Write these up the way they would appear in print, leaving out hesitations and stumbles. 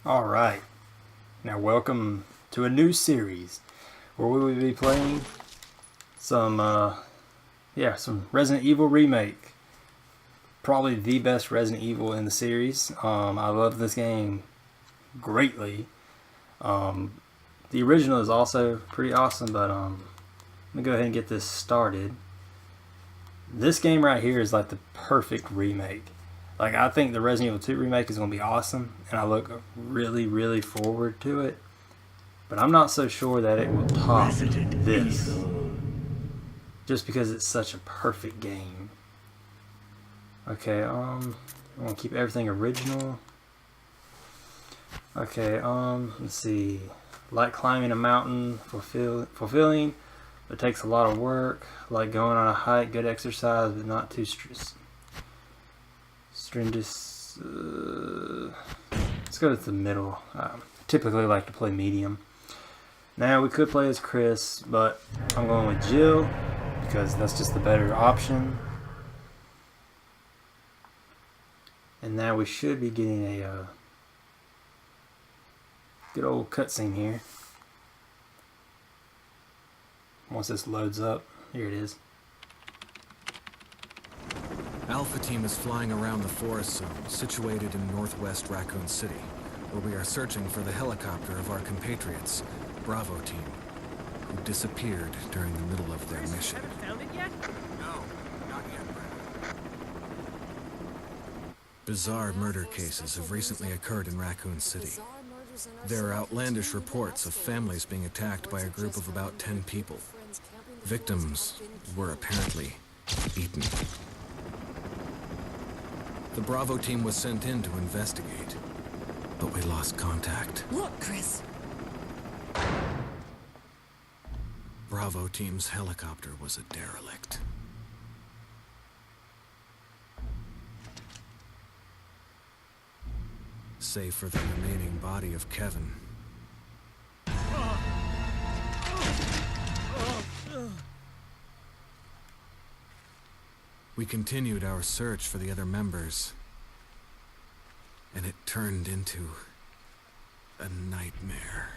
Alright, now welcome to a new series where we will be playing some Resident Evil Remake. Probably the best Resident Evil in the series. I love this game greatly. The original is also pretty awesome, but let me go ahead and get this started. This game right here is like the perfect remake. Like, I think the Resident Evil 2 remake is going to be awesome, and I look really forward to it. But I'm not so sure that it will top this. Just because it's such a perfect game. Okay, I'm going to keep everything original. Okay, let's see. Like climbing a mountain, fulfilling, but takes a lot of work. Like going on a hike, good exercise, but not too stringent. Let's go with the middle. Typically like to play medium. Now we could play as Chris, but I'm going with Jill because that's just the better option. And now we should be getting a good old cutscene here. Once this loads up, here it is. Alpha Team is flying around the forest zone, situated in northwest Raccoon City, where we are searching for the helicopter of our compatriots, Bravo Team, who disappeared during the middle of their mission. Found it yet? No, not yet, Brad. Bizarre murder cases have recently occurred in Raccoon City. There are outlandish reports of families being attacked by a group of about 10 people. Victims were apparently eaten. The Bravo Team was sent in to investigate, but we lost contact. Look, Chris. Bravo Team's helicopter was a derelict. Save for the remaining body of Kevin. We continued our search for the other members, and it turned into a nightmare.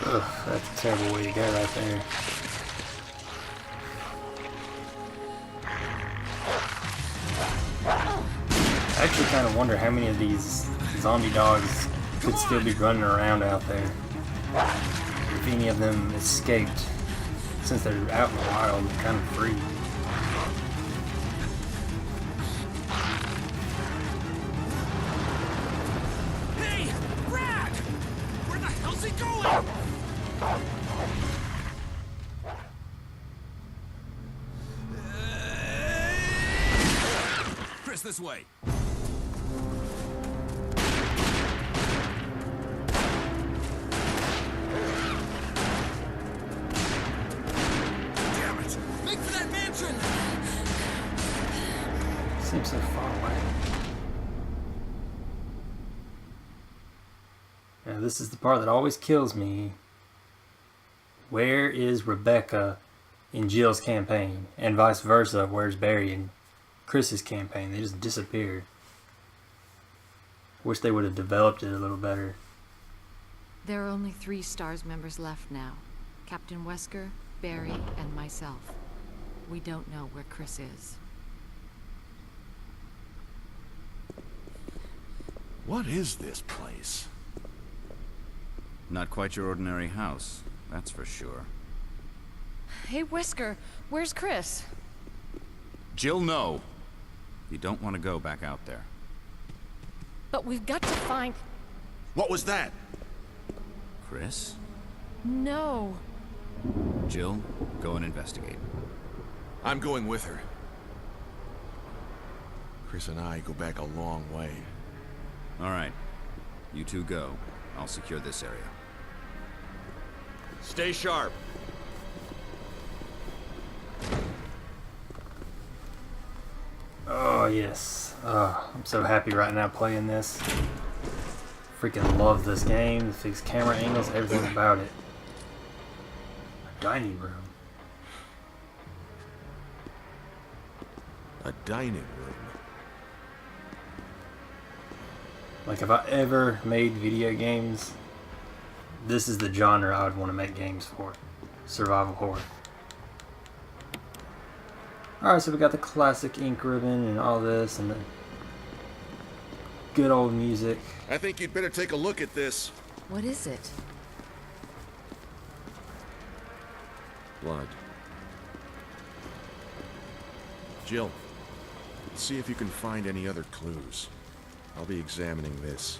Ugh, that's a terrible way to go right there. I actually kind of wonder how many of these zombie dogs could still be running around out there. If any of them escaped, since they're out in the wild and kind of free. Hey, Brad! Where the hell's he going? Chris, this way. Damn it! Make for that mansion! Seems so far away. Now this is the part that always kills me. Where is Rebecca in Jill's campaign? And vice versa, where's Barry in Chris's campaign? They just disappeared. Wish they would have developed it a little better. There are only 3 STARS members left now. Captain Wesker, Barry, and myself. We don't know where Chris is. What is this place? Not quite your ordinary house, that's for sure. Hey, Wesker, where's Chris? Jill, no! You don't want to go back out there. But we've got to find... What was that? Chris? No. Jill, go and investigate. I'm going with her. Chris and I go back a long way. Alright. You two go. I'll secure this area. Stay sharp. Oh, yes. I'm so happy right now playing this. Freaking love this game. The fixed camera angles, everything about it. A dining room. A dining room. Like, if I ever made video games, this is the genre I would want to make games for. Survival horror. Alright, so we got the classic ink ribbon and all this, and the good old music. I think you'd better take a look at this. What is it? Blood. Jill, see if you can find any other clues. I'll be examining this.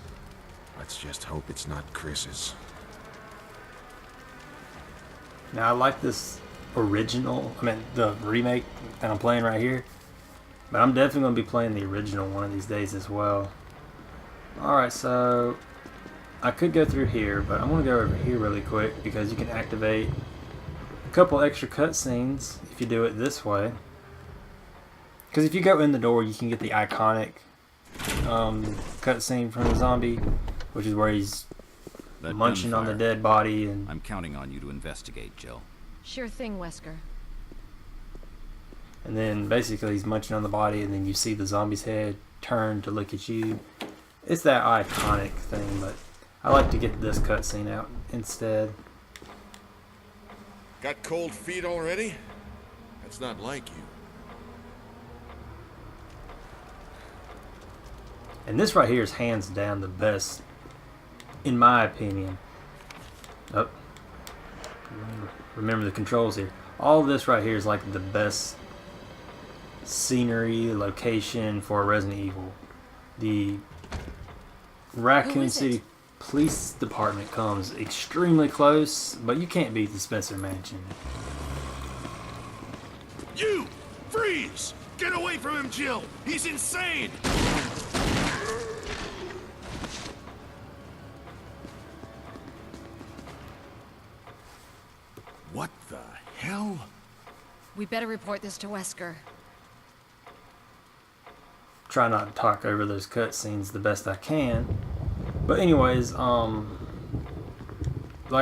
Let's just hope it's not Chris's. Now, I like this original, the remake that I'm playing right here. But I'm definitely going to be playing the original one of these days as well. Alright, so I could go through here, but I'm going to go over here really quick because you can activate a couple extra cutscenes if you do it this way. Because if you go in the door, you can get the iconic cutscene from the zombie, which is where he's That munching on the gunfire. dead body. And I'm counting on you to investigate, Jill. Sure thing, Wesker. And then basically he's munching on the body, and then you see the zombie's head turn to look at you. It's that iconic thing, but I like to get this cutscene out instead. Got cold feet already? That's not like you. And this right here is hands down the best, in my opinion. Oh, remember the controls here. All this right here is like the best scenery, location for Resident Evil. The Raccoon is it? City Police Department comes extremely close, but you can't beat the Spencer Mansion. You! Freeze! Get away from him, Jill! He's insane! What the hell? We better report this to Wesker. Try not to talk over those cutscenes the best I can. But anyways, like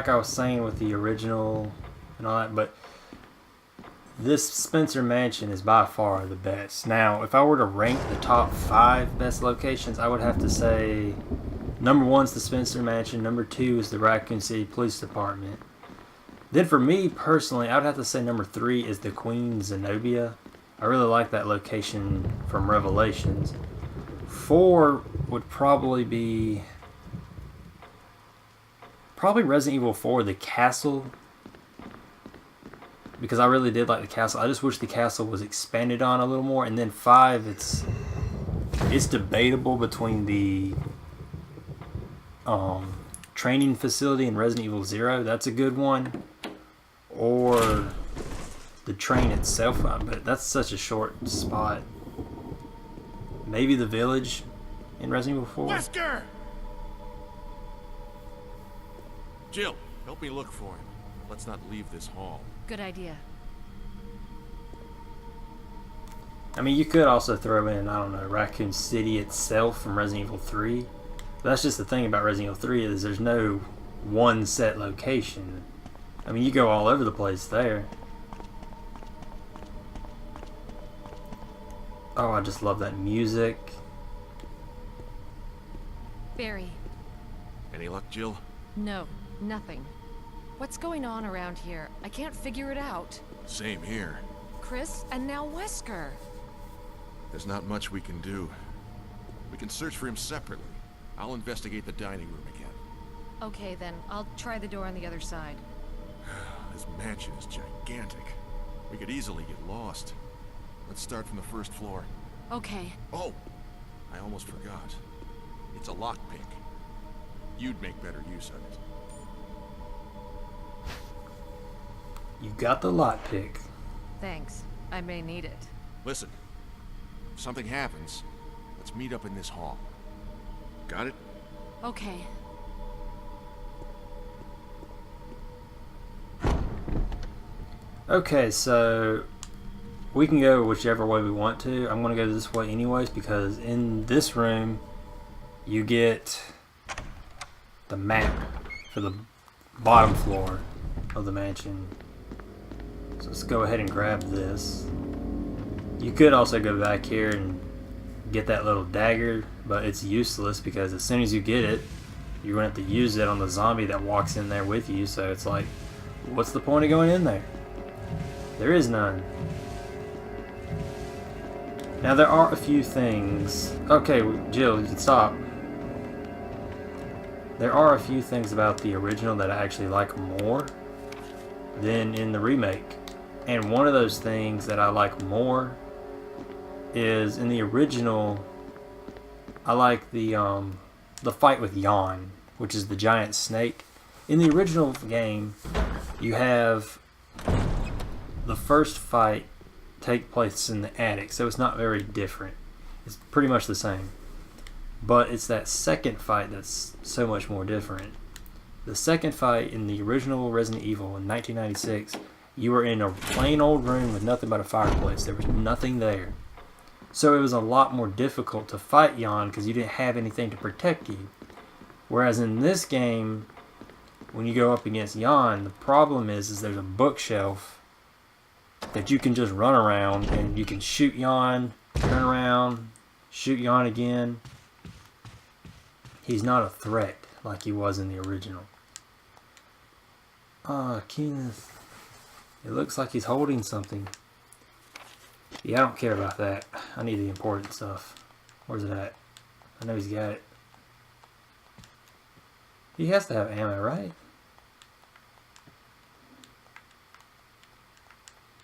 I was saying with the original and all that, but this Spencer Mansion is by far the best. Now, if I were to rank the top 5 best locations, I would have to say number 1 is the Spencer Mansion, number 2 is the Raccoon City Police Department. Then for me personally, I would have to say number 3 is the Queen Zenobia. I really like that location from Revelations. 4 would probably be Resident Evil 4, the castle, because I really did like the castle. I just wish the castle was expanded on a little more. And then 5, it's debatable between the training facility in Resident Evil 0. That's a good one. Or the train itself, but that's such a short spot. Maybe the village in Resident Evil 4. Wesker! Jill, help me look for him. Let's not leave this hall. Good idea. I mean, you could also throw in, I don't know, Raccoon City itself from Resident Evil 3. But that's just the thing about Resident Evil 3 is there's no one set location. I mean, you go all over the place there. Oh, I just love that music. Barry. Any luck, Jill? No, nothing. What's going on around here? I can't figure it out. Same here. Chris, and now Wesker. There's not much we can do. We can search for him separately. I'll investigate the dining room again. Okay, then. I'll try the door on the other side. This mansion is gigantic. We could easily get lost. Let's start from the first floor. Okay. Oh! I almost forgot. It's a lockpick. You'd make better use of it. You got the lockpick. Thanks. I may need it. Listen, if something happens, let's meet up in this hall. Got it? Okay. Okay, so we can go whichever way we want to. I'm going to go this way anyways because in this room you get the map for the bottom floor of the mansion. So let's go ahead and grab this. You could also go back here and get that little dagger, but it's useless because as soon as you get it, you're going to have to use it on the zombie that walks in there with you. So it's like, what's the point of going in there? There is none. Now there are a few things. Okay, Jill, you can stop. There are a few things about the original that I actually like more than in the remake. And one of those things that I like more is in the original, I like the fight with Jan, which is the giant snake. In the original game, you have the first fight take place in the attic, so it's not very different. It's pretty much the same. But it's that second fight that's so much more different. The second fight in the original Resident Evil in 1996, you were in a plain old room with nothing but a fireplace. There was nothing there. So it was a lot more difficult to fight Jan because you didn't have anything to protect you. Whereas in this game, when you go up against Jan, the problem is there's a bookshelf that you can just run around and you can shoot Jan, turn around, shoot Jan again. He's not a threat like he was in the original. Kenneth. It looks like he's holding something. Yeah, I don't care about that. I need the important stuff. Where's it at? I know he's got it. He has to have ammo, right?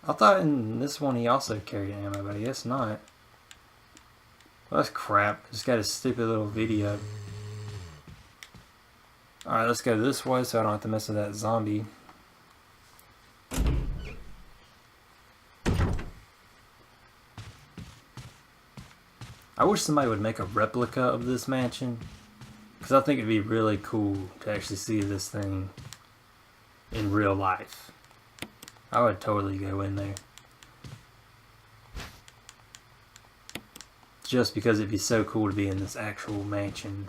I thought in this one he also carried ammo, but I guess not. Well, that's crap. Just got a stupid little video. Alright, let's go this way so I don't have to mess with that zombie. I wish somebody would make a replica of this mansion, because I think it'd be really cool to actually see this thing in real life. I would totally go in there. Just because it'd be so cool to be in this actual mansion.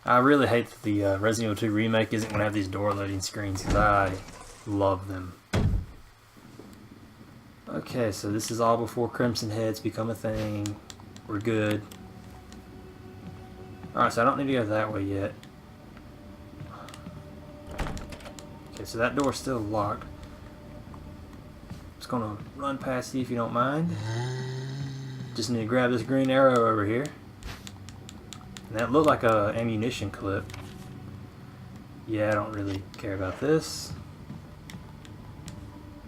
I really hate that the Resident Evil 2 Remake isn't going to have these door loading screens because I love them. Okay, so this is all before Crimson Heads become a thing. We're good. Alright, so I don't need to go that way yet. Okay, so that door's still locked. Just gonna run past you if you don't mind. Just need to grab this green arrow over here. And that looked like a ammunition clip. Yeah, I don't really care about this.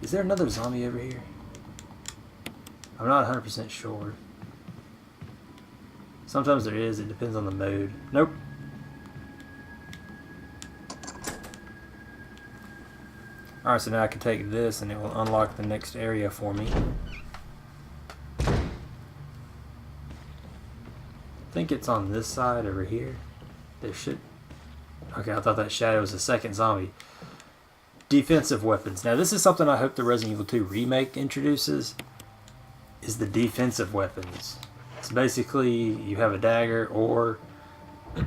Is there another zombie over here? I'm not 100% sure. Sometimes there is, it depends on the mode. Nope. Alright, so now I can take this and it will unlock the next area for me. I think it's on this side over here. There should... Okay, I thought that shadow was the second zombie. Defensive weapons. Now this is something I hope the Resident Evil 2 Remake introduces, is the defensive weapons. It's basically you have a dagger or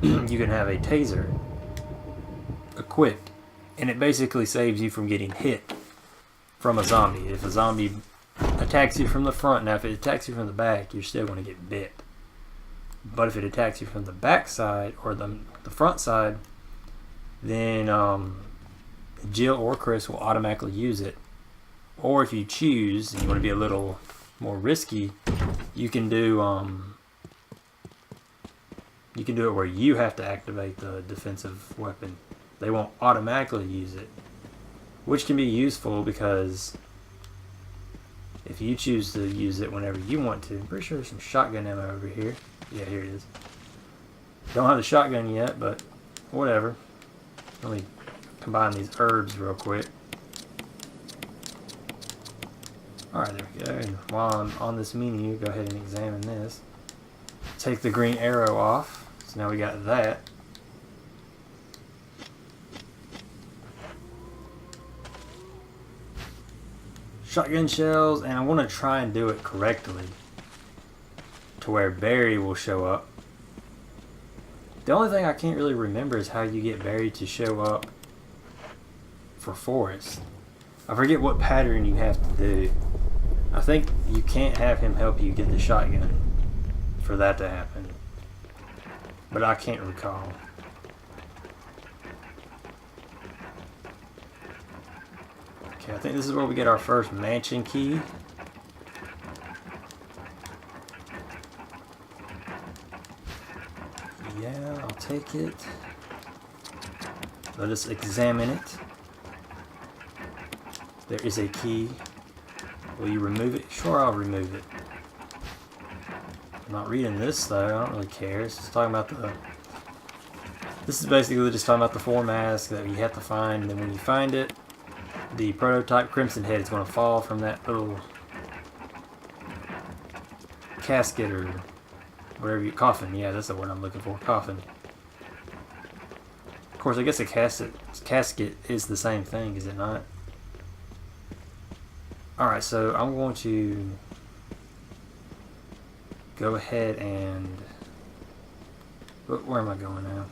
you can have a taser equipped, and it basically saves you from getting hit from a zombie. If a zombie attacks you from the front, now if it attacks you from the back, you're still going to get bit. But if it attacks you from the back side or the front side, then Jill or Chris will automatically use it Or if you choose and you want to be a little more risky, you can do it where you have to activate the defensive weapon. They won't automatically use it, which can be useful because if you choose to use it whenever you want to. I'm pretty sure there's some shotgun ammo over here. Yeah, here it is. Don't have the shotgun yet, but whatever. Let me combine these herbs real quick. Alright, there we go. And while I'm on this menu, go ahead and examine this. Take the green arrow off. So now we got that. Shotgun shells, and I want to try and do it correctly to where Barry will show up. The only thing I can't really remember is how you get Barry to show up for Forrest. I forget what pattern you have to do. I think you can't have him help you get the shotgun for that to happen, but I can't recall. Okay, I think this is where we get our first mansion key. Yeah, I'll take it. Let us examine it. There is a key. Will you remove it? Sure, I'll remove it. I'm not reading this though, I don't really care. It's just talking about the... This is basically just talking about the 4 masks that you have to find, and then when you find it, the prototype Crimson Head is going to fall from that little casket or whatever you... Coffin, yeah, that's the word I'm looking for. Coffin. Of course, I guess a casket is the same thing, is it not? Alright, so I'm going to go ahead and... Where am I going now?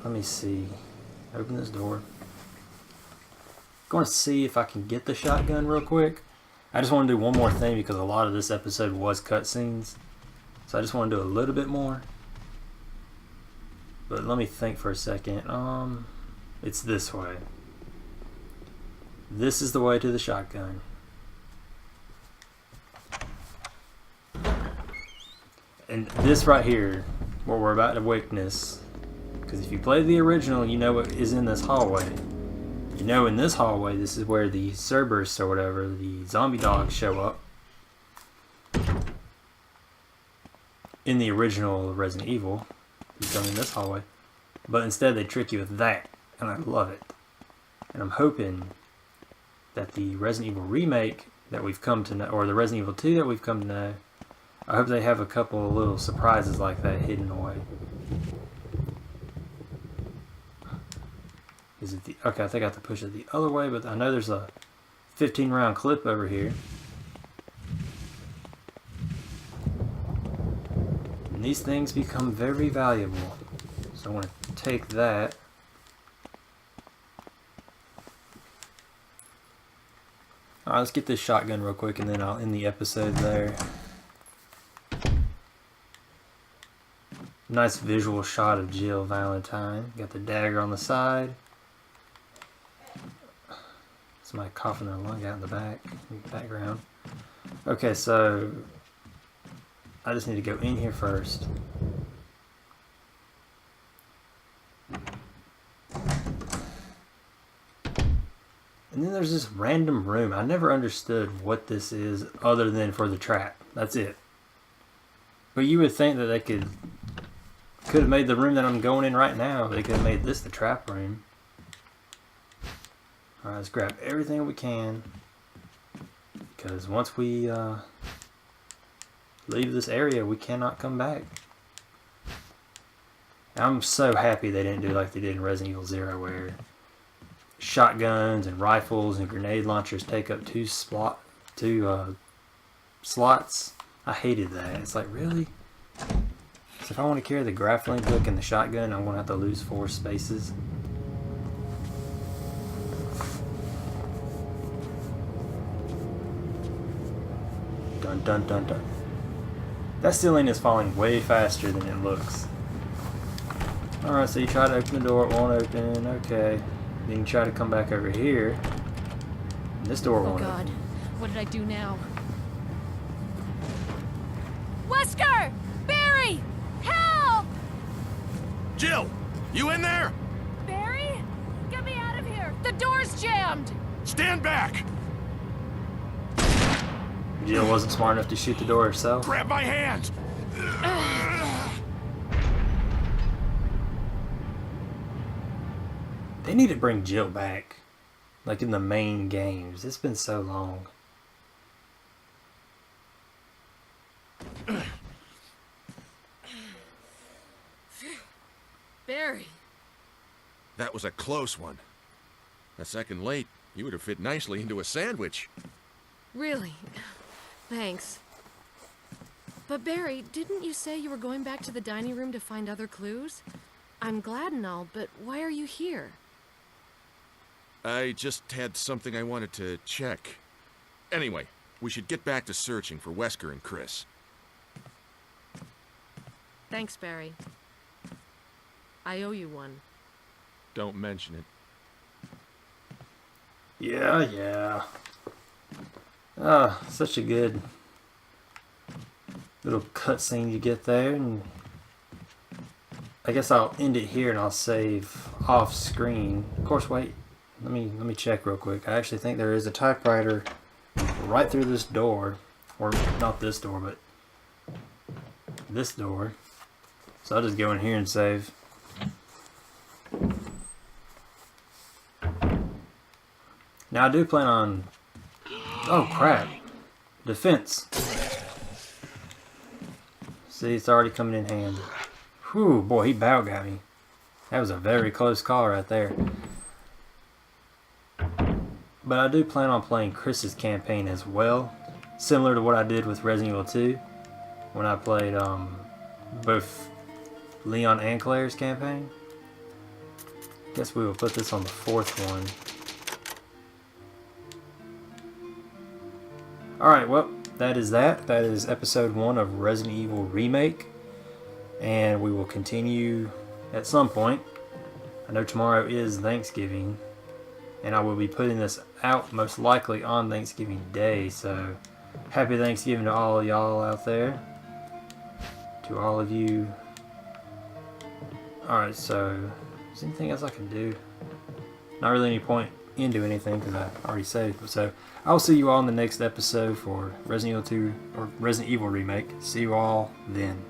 Let me see. Open this door. Going to see if I can get the shotgun real quick. I just want to do one more thing because a lot of this episode was cutscenes. So I just want to do a little bit more. But let me think for a second. It's this way. This is the way to the shotgun. And this right here, what we're about to witness, because if you play the original, you know what is in this hallway. You know in this hallway, this is where the Cerberus or whatever, the zombie dogs show up. In the original Resident Evil, you come in this hallway. But instead they trick you with that, and I love it. And I'm hoping that the Resident Evil Remake that we've come to know, or the Resident Evil 2 that we've come to know, I hope they have a couple of little surprises like that hidden away. Is it the... Okay, I think I have to push it the other way, but I know there's a 15 round clip over here. And these things become very valuable. So I want to take that. Alright, let's get this shotgun real quick and then I'll end the episode there. Nice visual shot of Jill Valentine. Got the dagger on the side. Somebody coughing their lung out in the background. Okay, so I just need to go in here first. And then there's this random room. I never understood what this is other than for the trap. That's it. But you would think that they could have made the room that I'm going in right now. They could have made this the trap room. Alright, let's grab everything we can. Because once we leave this area, we cannot come back. I'm so happy they didn't do like they did in Resident Evil 0 where shotguns and rifles and grenade launchers take up two slots. I hated that. It's like, really? So if I want to carry the grappling hook and the shotgun, I'm going to have to lose 4 spaces. Dun dun dun dun. That ceiling is falling way faster than it looks. Alright, so you try to open the door, it won't open. Okay. Then you try to come back over here. This door Oh won't God, what did I do now? Wesker! Barry! Help! Jill! You in there? Barry? Get me out of here! The door's jammed! Stand back! Jill wasn't smart enough to shoot the door herself. Grab my hand! They need to bring Jill back. Like in the main games. It's been so long. Barry. That was a close one. A second late, you would have fit nicely into a sandwich. Really? Thanks. But Barry, didn't you say you were going back to the dining room to find other clues? I'm glad and all, but why are you here? I just had something I wanted to check. Anyway, we should get back to searching for Wesker and Chris. Thanks, Barry. I owe you one. Don't mention it. Yeah. Ah, such a good little cutscene you get there, and I guess I'll end it here and I'll save off screen. Of course, wait. Let me check real quick. I actually think there is a typewriter right through this door, or not this door, but this door. So I'll just go in here and save. Now I do plan on... Oh crap. Defense. See, it's already coming in handy. Whew, boy, he bow got me. That was a very close call right there. But I do plan on playing Chris's campaign as well. Similar to what I did with Resident Evil 2. When I played both Leon and Claire's campaign. Guess we will put this on the fourth one. Alright, well, that is that. That is episode 1 of Resident Evil Remake. And we will continue at some point. I know tomorrow is Thanksgiving. And I will be putting this out most likely on Thanksgiving Day. So, happy Thanksgiving to all of y'all out there. To all of you. Alright, so, is there anything else I can do? Not really any point in doing anything because I already saved. So, I will see you all in the next episode for Resident Evil 2 or Resident Evil Remake. See you all then.